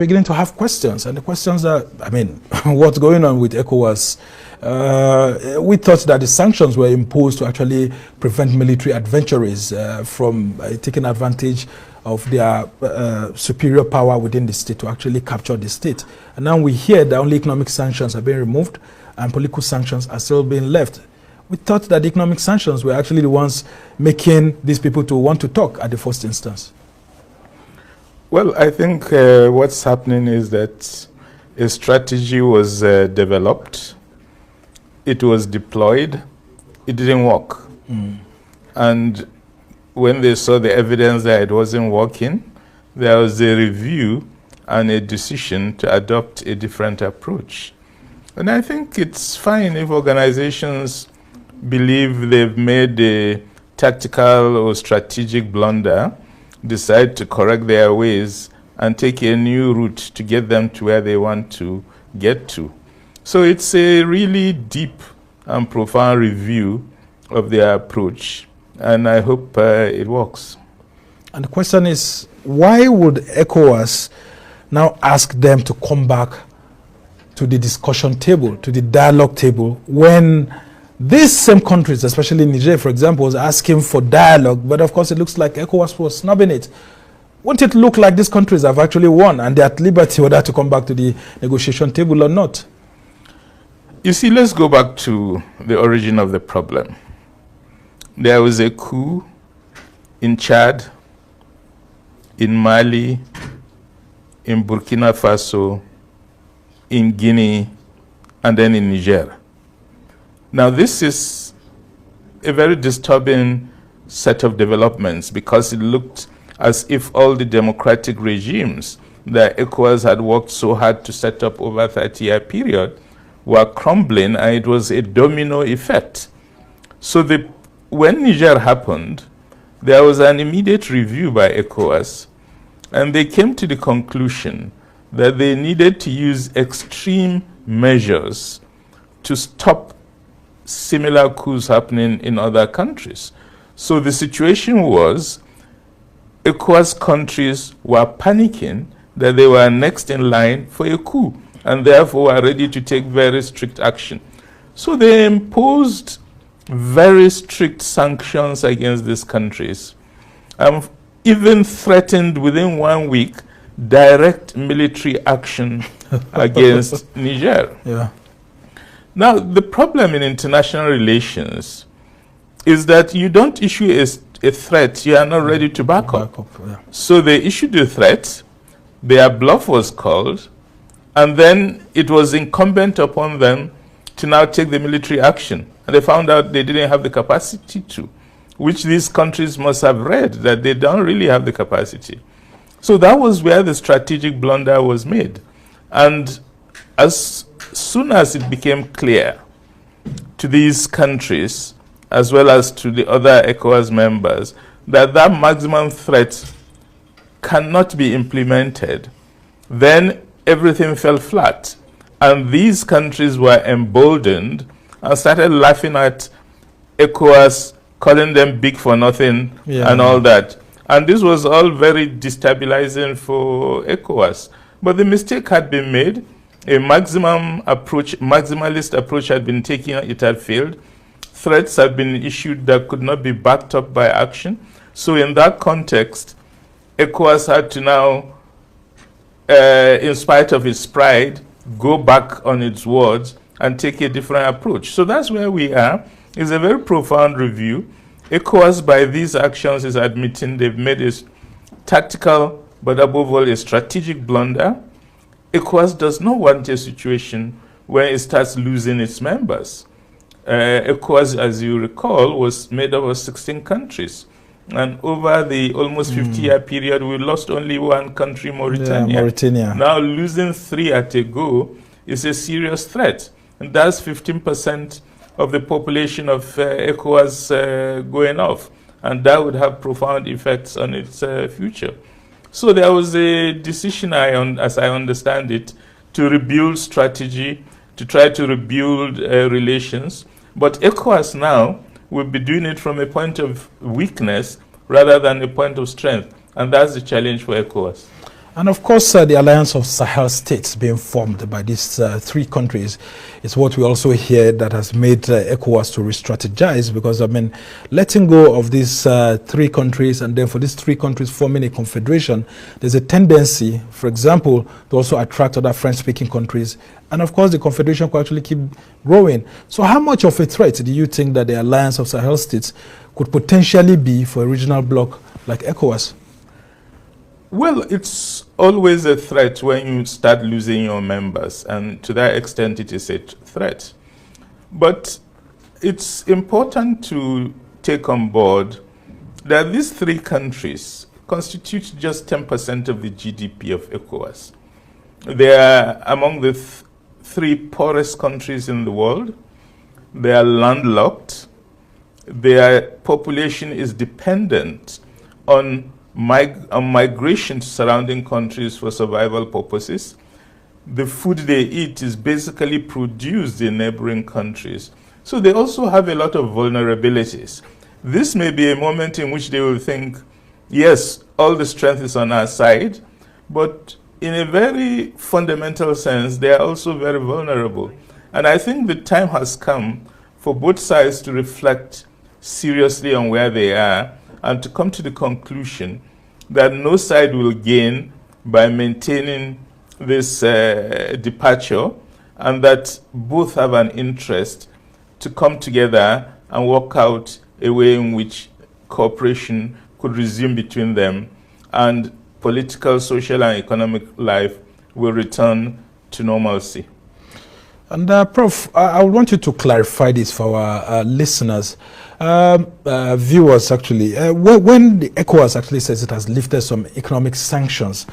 beginning to have questions, and the questions are, what's going on with ECOWAS? We thought that the sanctions were imposed to actually prevent military adventurers from taking advantage of their superior power within the state to actually capture the state. And now we hear that only economic sanctions are being removed and political sanctions are still being left. We thought that the economic sanctions were actually the ones making these people to want to talk at the first instance. Well, I think what's happening is that a strategy was developed, it was deployed, it didn't work. And when they saw the evidence that it wasn't working, there was a review and a decision to adopt a different approach. And I think it's fine if organizations believe they've made a tactical or strategic blunder, decide to correct their ways and take a new route to get them to where they want to get to. So it's a really deep and profound review of their approach, and I hope it works. And the question is, why would ECOWAS now ask them to come back to the discussion table, to the dialogue table, when these same countries, especially Niger, for example, was asking for dialogue, but of course it looks like ECOWAS was snubbing it. Won't it look like these countries have actually won and they're at liberty whether to come back to the negotiation table or not? You see, let's go back to the origin of the problem. There was a coup in Chad, in Mali, in Burkina Faso, in Guinea, and then in Niger. Now, this is a very disturbing set of developments because it looked as if all the democratic regimes that ECOWAS had worked so hard to set up over a 30-year period were crumbling, and it was a domino effect. So when Niger happened, there was an immediate review by ECOWAS, and they came to the conclusion that they needed to use extreme measures to stop similar coups happening in other countries. So the situation was ECOWAS countries were panicking that they were next in line for a coup and therefore were ready to take very strict action. So they imposed very strict sanctions against these countries, even threatened within 1 week direct military action against Niger. Yeah. Now, the problem in international relations is that you don't issue a threat you are not ready to back up. Yeah. So they issued a threat, their bluff was called, and then it was incumbent upon them to now take the military action. And they found out they didn't have the capacity to, which these countries must have read, that they don't really have the capacity. So that was where the strategic blunder was made. And as soon as it became clear to these countries, as well as to the other ECOWAS members, that that maximum threat cannot be implemented, then everything fell flat. And these countries were emboldened and started laughing at ECOWAS, calling them big for nothing and all that. And this was all very destabilizing for ECOWAS. But the mistake had been made. A maximalist approach had been taken, it had failed. Threats had been issued that could not be backed up by action. So in that context, ECOWAS had to now, in spite of its pride, go back on its words and take a different approach. So that's where we are. It's a very profound review. ECOWAS, by these actions, is admitting they've made a tactical, but above all, a strategic blunder. ECOWAS does not want a situation where it starts losing its members. ECOWAS, as you recall, was made up of 16 countries. And over the almost 50-year period, we lost only one country, Mauritania. Yeah, Mauritania. Now losing 3 at a go is a serious threat. And that's 15% of the population of ECOWAS going off. And that would have profound effects on its future. So there was a decision, as I understand it, to rebuild strategy, to try to rebuild relations. But ECOWAS now will be doing it from a point of weakness rather than a point of strength. And that's the challenge for ECOWAS. And of course, the alliance of Sahel states being formed by these three countries is what we also hear that has made ECOWAS to re-strategize, because, I mean, letting go of these three countries and then for these three countries forming a confederation, there's a tendency, for example, to also attract other French-speaking countries. And of course, the confederation could actually keep growing. So how much of a threat do you think that the alliance of Sahel states could potentially be for a regional bloc like ECOWAS? Well, it's always a threat when you start losing your members, and to that extent it is a threat. But it's important to take on board that these three countries constitute just 10% of the GDP of ECOWAS. They are among the three poorest countries in the world. They are landlocked. Their population is dependent on migration to surrounding countries for survival purposes. The food they eat is basically produced in neighboring countries. So they also have a lot of vulnerabilities. This may be a moment in which they will think, yes, all the strength is on our side, but in a very fundamental sense, they are also very vulnerable. And I think the time has come for both sides to reflect seriously on where they are and to come to the conclusion that no side will gain by maintaining this departure, and that both have an interest to come together and work out a way in which cooperation could resume between them and political, social, and economic life will return to normalcy. And Prof, I want you to clarify this for our listeners, viewers actually. When the ECOWAS actually says it has lifted some economic sanctions,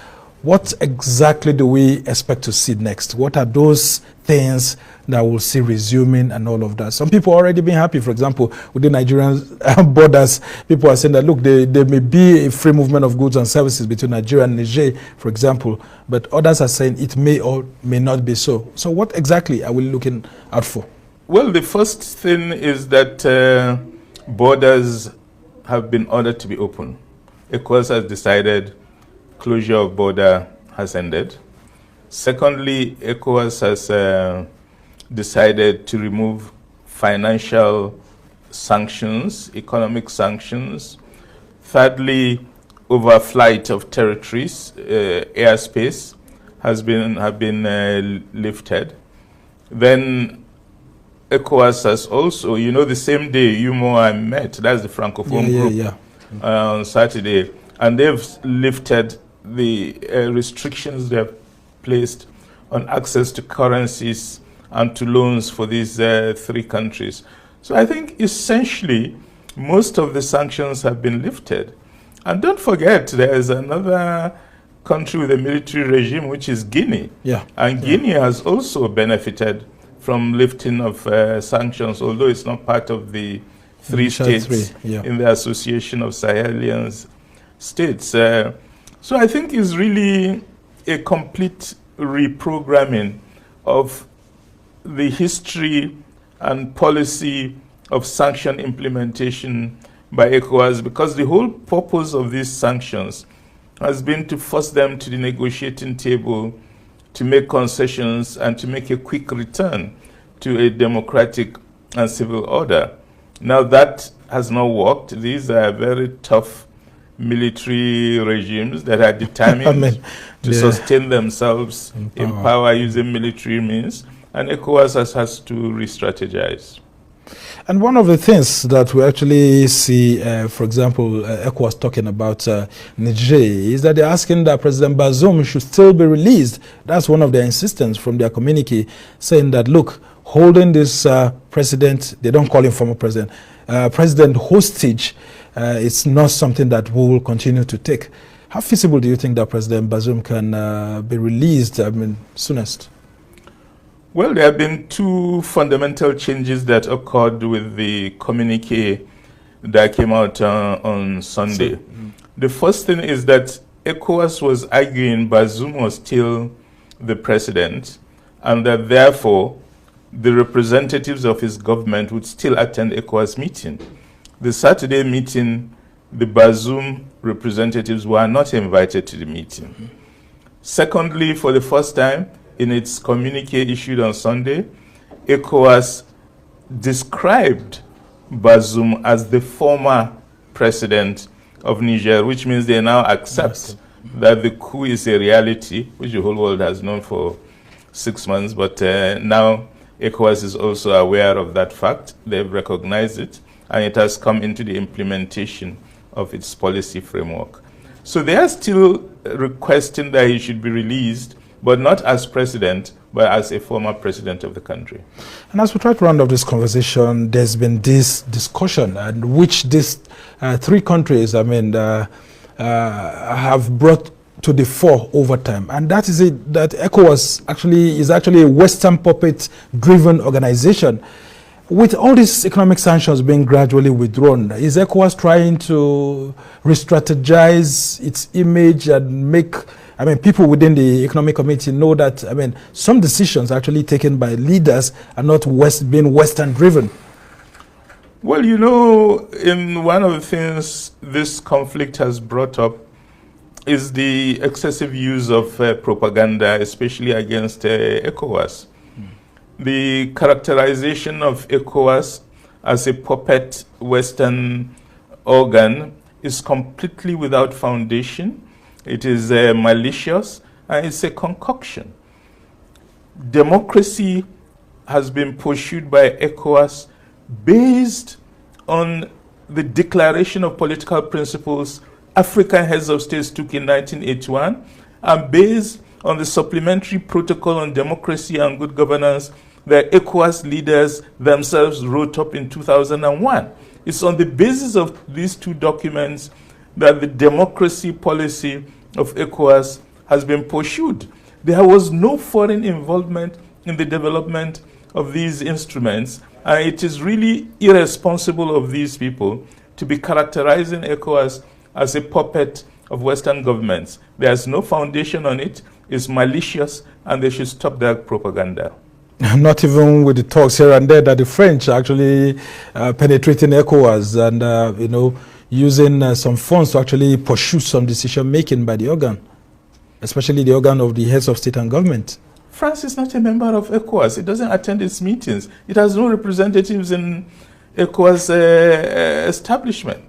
what exactly do we expect to see next? What are those things that we'll see resuming and all of that? Some people already been happy. For example, with the Nigerian borders, people are saying that, look, there may be a free movement of goods and services between Nigeria and Niger, for example, but others are saying it may or may not be so. So what exactly are we looking out for? Well, the first thing is that borders have been ordered to be open. ECOWAS has decided closure of border has ended. Secondly, ECOWAS has decided to remove financial sanctions, economic sanctions. Thirdly, overflight of territories, airspace have been lifted. Then ECOWAS has also, the same day you more I met, that's the Francophone group, on Saturday, and they've lifted the restrictions they have placed on access to currencies and to loans for these three countries. So I think essentially most of the sanctions have been lifted. And don't forget, there is another country with a military regime, which is Guinea. And Guinea has also benefited from lifting of sanctions, although it's not part of the three states in the Association of Sahelian States. So I think it's really a complete reprogramming of the history and policy of sanction implementation by ECOWAS, because the whole purpose of these sanctions has been to force them to the negotiating table to make concessions and to make a quick return to a democratic and civil order. Now that has not worked. These are very tough military regimes that are determined to sustain themselves in power using military means, and ECOWAS has to re-strategize. And one of the things that we actually see, for example, ECOWAS talking about Niger, is that they're asking that President Bazoum should still be released. That's one of their insistence from their communique, saying that, look, holding this president, they don't call him former president, president hostage, it's not something that we will continue to take. How feasible do you think that President Bazoum can be released, soonest? Well, there have been two fundamental changes that occurred with the communique that came out on Sunday. The first thing is that ECOWAS was arguing Bazoum was still the president, and that therefore the representatives of his government would still attend ECOWAS meeting. The Saturday meeting, the Bazoum representatives were not invited to the meeting. Secondly, for the first time in its communique issued on Sunday, ECOWAS described Bazoum as the former president of Niger, which means they now accept that the coup is a reality, which the whole world has known for 6 months. But now ECOWAS is also aware of that fact. They've recognized it, and it has come into the implementation of its policy framework. So they are still requesting that he should be released, but not as president, but as a former president of the country. And as we try to round up this conversation, there's been this discussion and which these three countries, have brought to the fore over time, and that is it. That ECOWAS is actually a Western puppet-driven organization. With all these economic sanctions being gradually withdrawn, is ECOWAS trying to re-strategize its image and make, people within the economic community know that, some decisions actually taken by leaders are not being Western-driven? Well, you know, in one of the things this conflict has brought up is the excessive use of propaganda, especially against ECOWAS. The characterization of ECOWAS as a puppet Western organ is completely without foundation. It is malicious, and it's a concoction. Democracy has been pursued by ECOWAS based on the declaration of political principles African heads of states took in 1981, and based on the supplementary protocol on democracy and good governance that ECOWAS leaders themselves wrote up in 2001. It's on the basis of these two documents that the democracy policy of ECOWAS has been pursued. There was no foreign involvement in the development of these instruments, and it is really irresponsible of these people to be characterizing ECOWAS as a puppet of Western governments. There's no foundation on it. It's malicious, and they should stop that propaganda. Not even with the talks here and there that the French are actually penetrating ECOWAS and using some funds to actually pursue some decision making by the organ, especially the organ of the heads of state and government. France is not a member of ECOWAS. It doesn't attend its meetings. It has no representatives in ECOWAS establishment.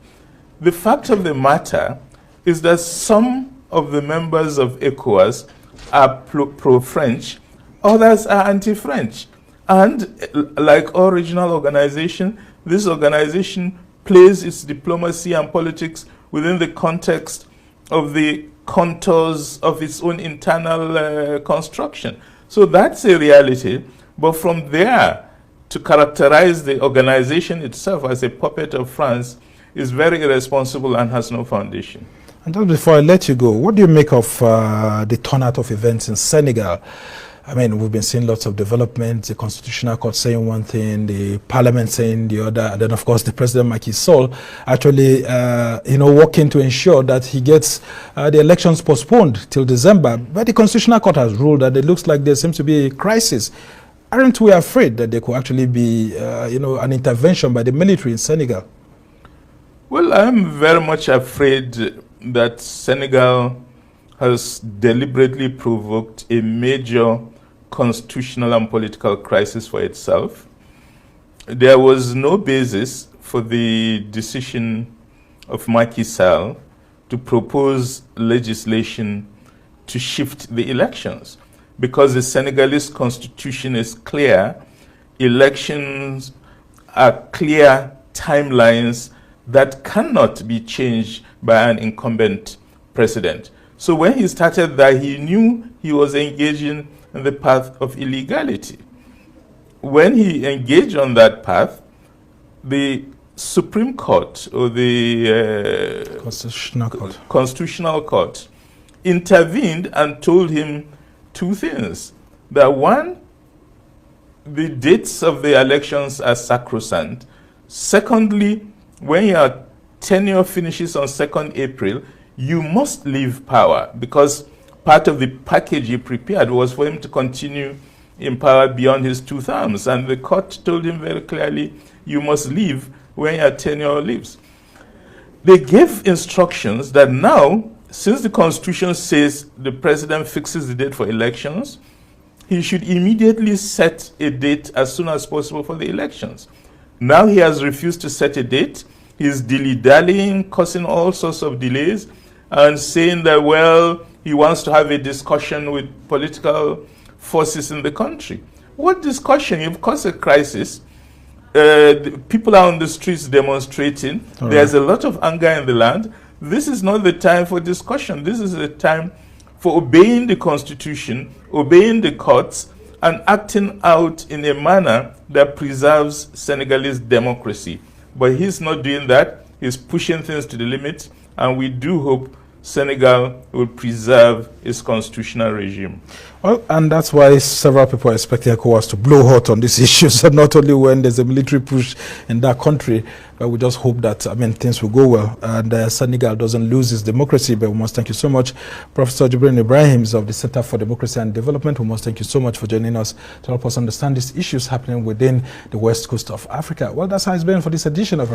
The fact of the matter is that some of the members of ECOWAS are pro-French, others are anti-French. And like all regional organizations, this organization plays its diplomacy and politics within the context of the contours of its own internal construction. So that's a reality. But from there, to characterize the organization itself as a puppet of France is very irresponsible and has no foundation. And just before I let you go, what do you make of the turnout of events in Senegal? We've been seeing lots of developments, the Constitutional Court saying one thing, the Parliament saying the other, and then of course the President Macky Sall actually, working to ensure that he gets the elections postponed till December. But the Constitutional Court has ruled that it looks like there seems to be a crisis. Aren't we afraid that there could actually be, an intervention by the military in Senegal? Well, I'm very much afraid that Senegal has deliberately provoked a major constitutional and political crisis for itself. There was no basis for the decision of Macky Sall to propose legislation to shift the elections, because the Senegalese constitution is clear. Elections are clear timelines that cannot be changed by an incumbent president. So when he started that, he knew he was engaging in the path of illegality. When he engaged on that path, the Supreme Court, or the Constitutional Court intervened and told him two things. That one, the dates of the elections are sacrosanct. Secondly, when your tenure finishes on 2nd April, you must leave power, because part of the package he prepared was for him to continue in power beyond his 2 terms. And the court told him very clearly, you must leave when your tenure leaves. They gave instructions that now since the Constitution says the president fixes the date for elections, he should immediately set a date as soon as possible for the elections. Now he has refused to set a date. He's dilly-dallying, causing all sorts of delays, and saying that, well, he wants to have a discussion with political forces in the country. What discussion? You've caused a crisis. People are on the streets demonstrating. There's a lot of anger in the land. This is not the time for discussion. This is the time for obeying the Constitution, obeying the courts, and acting out in a manner that preserves Senegalese democracy. But he's not doing that. He's pushing things to the limit, and we do hope Senegal will preserve its constitutional regime. Well, and that's why several people are expecting ECOWAS to blow hot on these issues, not only when there's a military push in that country, but we just hope that, things will go well and Senegal doesn't lose its democracy. But we must thank you so much, Professor Jibrin Ibrahim of the Center for Democracy and Development. We must thank you so much for joining us to help us understand these issues happening within the west coast of Africa. Well, that's how it's been for this edition of